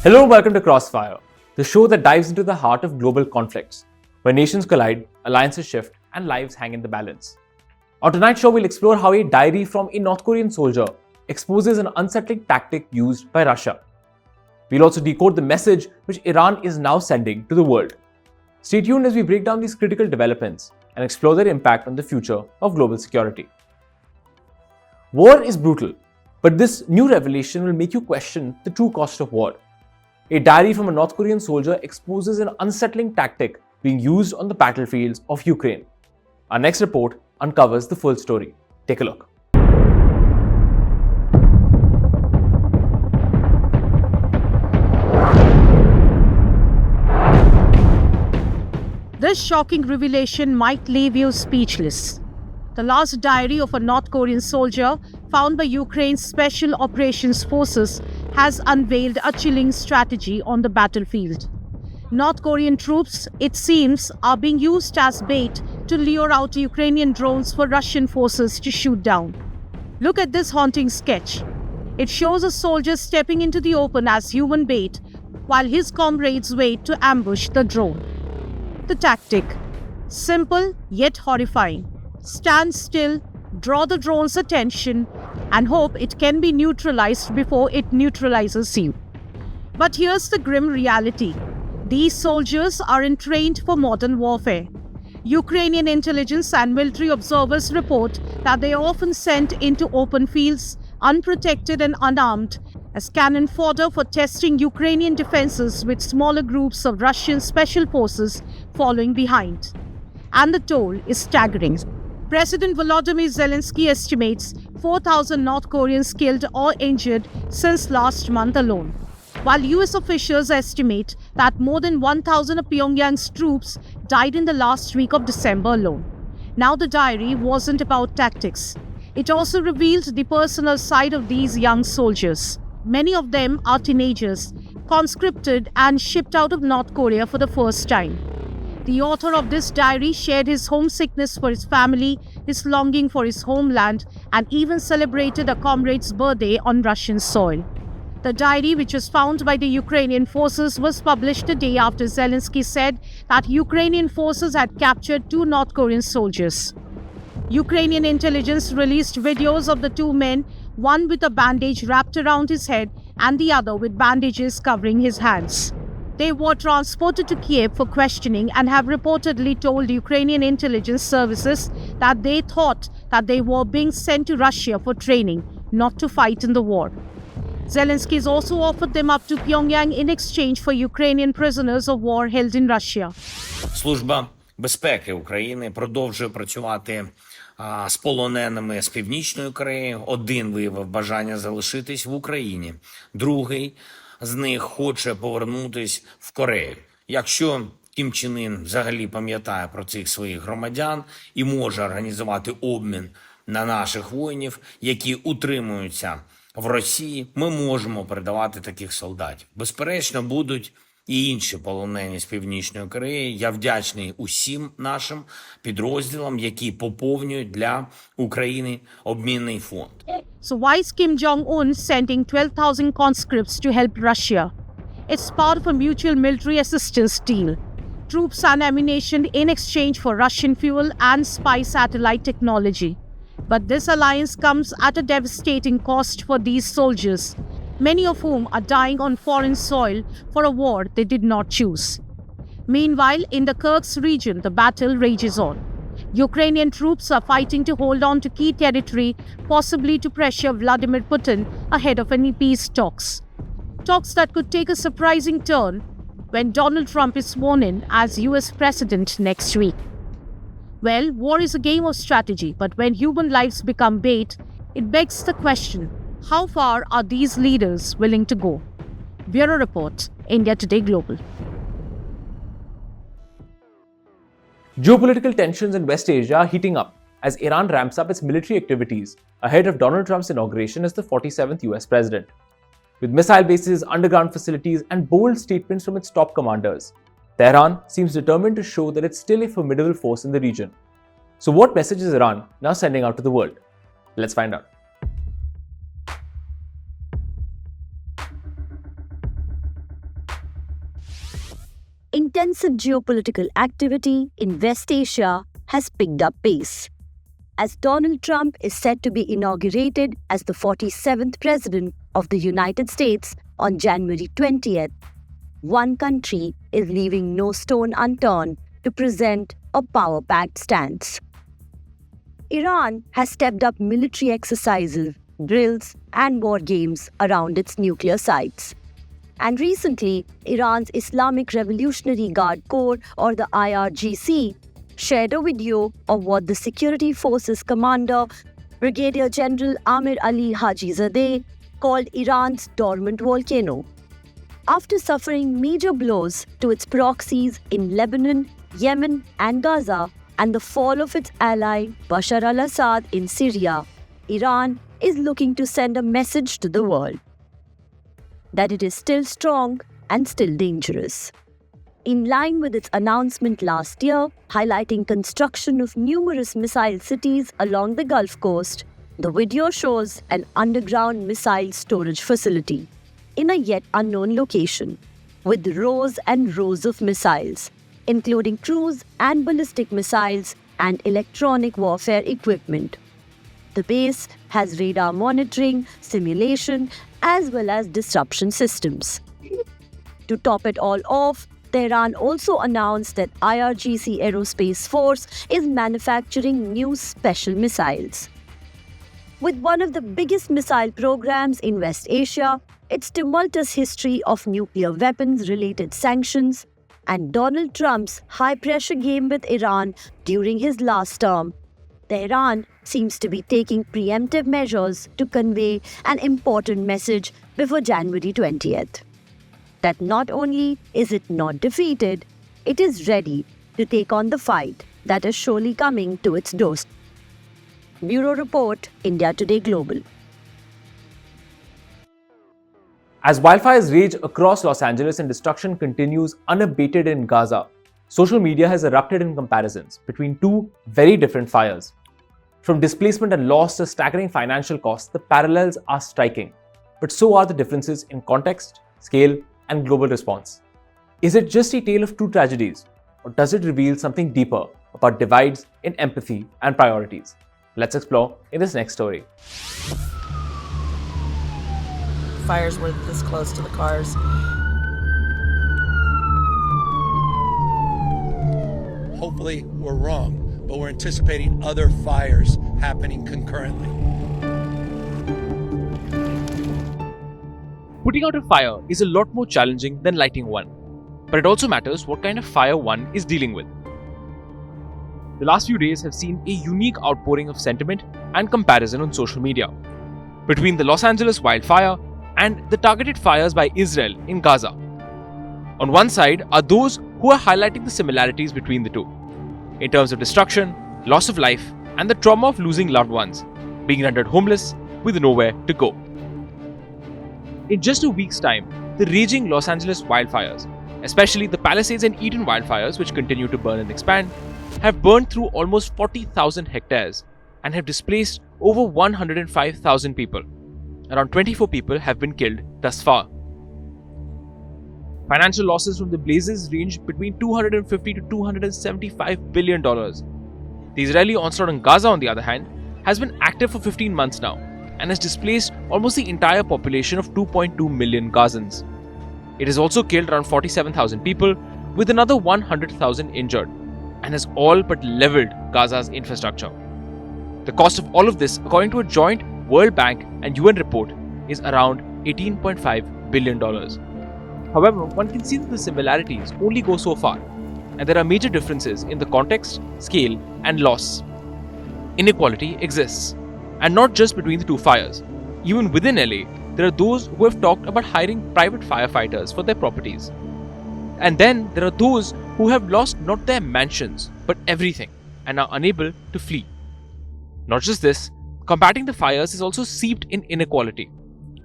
Hello and welcome to Crossfire, the show that dives into the heart of global conflicts, where nations collide, alliances shift, and lives hang in the balance. On tonight's show, we'll explore how a diary from a North Korean soldier exposes an unsettling tactic used by Russia. We'll also decode the message which Iran is now sending to the world. Stay tuned as we break down these critical developments and explore their impact on the future of global security. War is brutal, but this new revelation will make you question the true cost of war. A diary from a North Korean soldier exposes an unsettling tactic being used on the battlefields of Ukraine. Our next report uncovers the full story. Take a look. This shocking revelation might leave you speechless. The last diary of a North Korean soldier found by Ukraine's Special Operations Forces has unveiled a chilling strategy on the battlefield. North Korean troops, it seems, are being used as bait to lure out Ukrainian drones for Russian forces to shoot down. Look at this haunting sketch. It shows a soldier stepping into the open as human bait while his comrades wait to ambush the drone. The tactic: simple yet horrifying. Stand still, draw the drone's attention, and hope it can be neutralized before it neutralizes you. But here's the grim reality. These soldiers aren't trained for modern warfare. Ukrainian intelligence and military observers report that they are often sent into open fields, unprotected and unarmed, as cannon fodder for testing Ukrainian defenses, with smaller groups of Russian special forces following behind. And the toll is staggering. President Volodymyr Zelensky estimates 4,000 North Koreans killed or injured since last month alone, while US officials estimate that more than 1,000 of Pyongyang's troops died in the last week of December alone. Now, the diary wasn't about tactics. It also revealed the personal side of these young soldiers. Many of them are teenagers, conscripted and shipped out of North Korea for the first time. The author of this diary shared his homesickness for his family, his longing for his homeland, and even celebrated a comrade's birthday on Russian soil. The diary, which was found by the Ukrainian forces, was published a day after Zelensky said that Ukrainian forces had captured 2 North Korean soldiers. Ukrainian intelligence released videos of the 2 men, one with a bandage wrapped around his head and the other with bandages covering his hands. They were transported to Kiev for questioning and have reportedly told Ukrainian intelligence services that they thought that they were being sent to Russia for training, not to fight in the war. Zelensky has also offered them up to Pyongyang in exchange for Ukrainian prisoners of war held in Russia. Служба безпеки України продовжує працювати з полоненими з Північної Кореї. Один виявив бажання залишитись в Україні. Другий з них хоче повернутись в Корею. Якщо Кім Чен Ын взагалі пам'ятає про цих своїх громадян і може організувати обмін на наших воїнів, які утримуються в Росії, ми можемо передавати таких солдатів. Безперечно, будуть і інші полонені з Північної Кореї. Я вдячний усім нашим підрозділам, які поповнюють для України обмінний фонд. So why is Kim Jong-Un sending 12,000 conscripts to help Russia? It's part of a mutual military assistance deal. Troops and ammunition in exchange for Russian fuel and spy satellite technology. But this alliance comes at a devastating cost for these soldiers, many of whom are dying on foreign soil for a war they did not choose. Meanwhile, in the Kursk region, the battle rages on. Ukrainian troops are fighting to hold on to key territory, possibly to pressure Vladimir Putin ahead of any peace talks. Talks that could take a surprising turn when Donald Trump is sworn in as US President next week. Well, war is a game of strategy, but when human lives become bait, it begs the question: how far are these leaders willing to go? Bureau Report, India Today Global. Geopolitical tensions in West Asia are heating up as Iran ramps up its military activities ahead of Donald Trump's inauguration as the 47th US president. With missile bases, underground facilities, and bold statements from its top commanders, Tehran seems determined to show that it's still a formidable force in the region. So what message is Iran now sending out to the world? Let's find out. intensive geopolitical activity in West Asia has picked up pace, as Donald Trump is set to be inaugurated as the 47th President of the United States on January 20th. One country is leaving no stone unturned to present a power-packed stance. Iran has stepped up military exercises, drills, and war games around its nuclear sites. And recently, Iran's Islamic Revolutionary Guard Corps, or the IRGC, shared a video of what the security forces commander, Brigadier General Amir Ali Hajizadeh, called Iran's dormant volcano. After suffering major blows to its proxies in Lebanon, Yemen, and Gaza, and the fall of its ally Bashar al-Assad in Syria, Iran is looking to send a message to the world that it is still strong and still dangerous. In line with its announcement last year, highlighting construction of numerous missile cities along the Gulf Coast, the video shows an underground missile storage facility in a yet unknown location, with rows and rows of missiles, including cruise and ballistic missiles and electronic warfare equipment. The base has radar monitoring, simulation, as well as disruption systems. To top it all off, Tehran also announced that IRGC Aerospace Force is manufacturing new special missiles. With one of the biggest missile programs in West Asia, its tumultuous history of nuclear weapons-related sanctions, and Donald Trump's high-pressure game with Iran during his last term, Tehran seems to be taking preemptive measures to convey an important message before January 20th. That not only is it not defeated, it is ready to take on the fight that is surely coming to its doorstep. Bureau Report, India Today Global. As wildfires rage across Los Angeles and destruction continues unabated in Gaza, social media has erupted in comparisons between two very different fires. From displacement and loss to staggering financial costs, the parallels are striking. But so are the differences in context, scale, and global response. Is it just a tale of two tragedies, or does it reveal something deeper about divides in empathy and priorities? Let's explore in this next story. Fires were this close to the cars. Hopefully we're wrong, but we're anticipating other fires happening concurrently. Putting out a fire is a lot more challenging than lighting one, but it also matters what kind of fire one is dealing with. The last few days have seen a unique outpouring of sentiment and comparison on social media between the Los Angeles wildfire and the targeted fires by Israel in Gaza. On one side are those who are highlighting the similarities between the two, in terms of destruction, loss of life, and the trauma of losing loved ones, being rendered homeless with nowhere to go. In just a week's time, the raging Los Angeles wildfires, especially the Palisades and Eden wildfires, which continue to burn and expand, have burned through almost 40,000 hectares and have displaced over 105,000 people. Around 24 people have been killed thus far. Financial losses from the blazes range between $250 to $275 billion. The Israeli onslaught on Gaza, on the other hand, has been active for 15 months now and has displaced almost the entire population of 2.2 million Gazans. It has also killed around 47,000 people, with another 100,000 injured, and has all but leveled Gaza's infrastructure. The cost of all of this, according to a joint World Bank and UN report, is around $18.5 billion. However, one can see that the similarities only go so far, and there are major differences in the context, scale, and loss. Inequality exists, and not just between the two fires. Even within LA, there are those who have talked about hiring private firefighters for their properties. And then there are those who have lost not their mansions, but everything, and are unable to flee. Not just this, combating the fires is also seeped in inequality,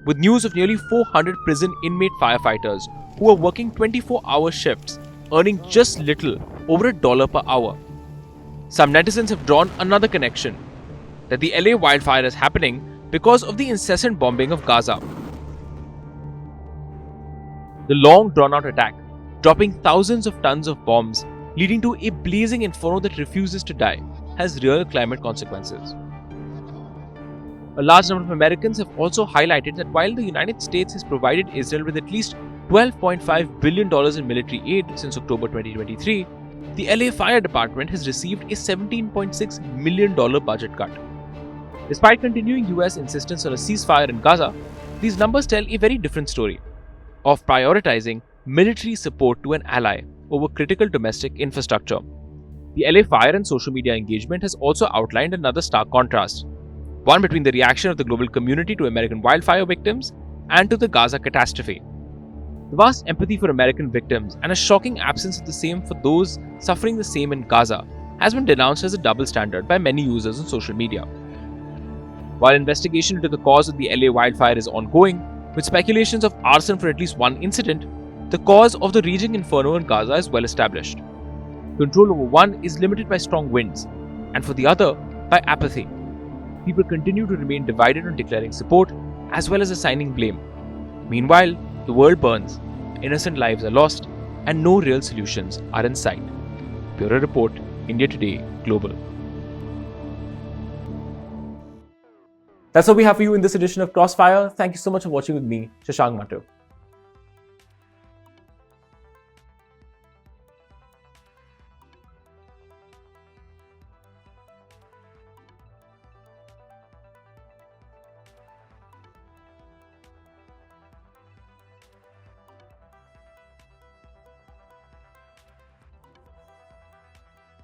with news of nearly 400 prison inmate firefighters who are working 24-hour shifts, earning just little over $1 per hour. Some netizens have drawn another connection, that the LA wildfire is happening because of the incessant bombing of Gaza. The long drawn-out attack dropping thousands of tons of bombs, leading to a blazing inferno that refuses to die, has real climate consequences. A large number of Americans have also highlighted that while the United States has provided Israel with at least $12.5 billion in military aid since October 2023, the LA Fire Department has received a $17.6 million budget cut. Despite continuing US insistence on a ceasefire in Gaza, these numbers tell a very different story of prioritizing military support to an ally over critical domestic infrastructure. The LA Fire and social media engagement has also outlined another stark contrast, one between the reaction of the global community to American wildfire victims and to the Gaza catastrophe. The vast empathy for American victims and a shocking absence of the same for those suffering the same in Gaza has been denounced as a double standard by many users on social media. While investigation into the cause of the LA wildfire is ongoing, with speculations of arson for at least one incident, the cause of the raging inferno in Gaza is well established. Control over one is limited by strong winds, and for the other, by apathy. People continue to remain divided on declaring support as well as assigning blame. Meanwhile, the world burns, innocent lives are lost, and no real solutions are in sight. Bureau Report, India Today, Global. That's all we have for you in this edition of Crossfire. Thank you so much for watching with me, Shashank Mattu.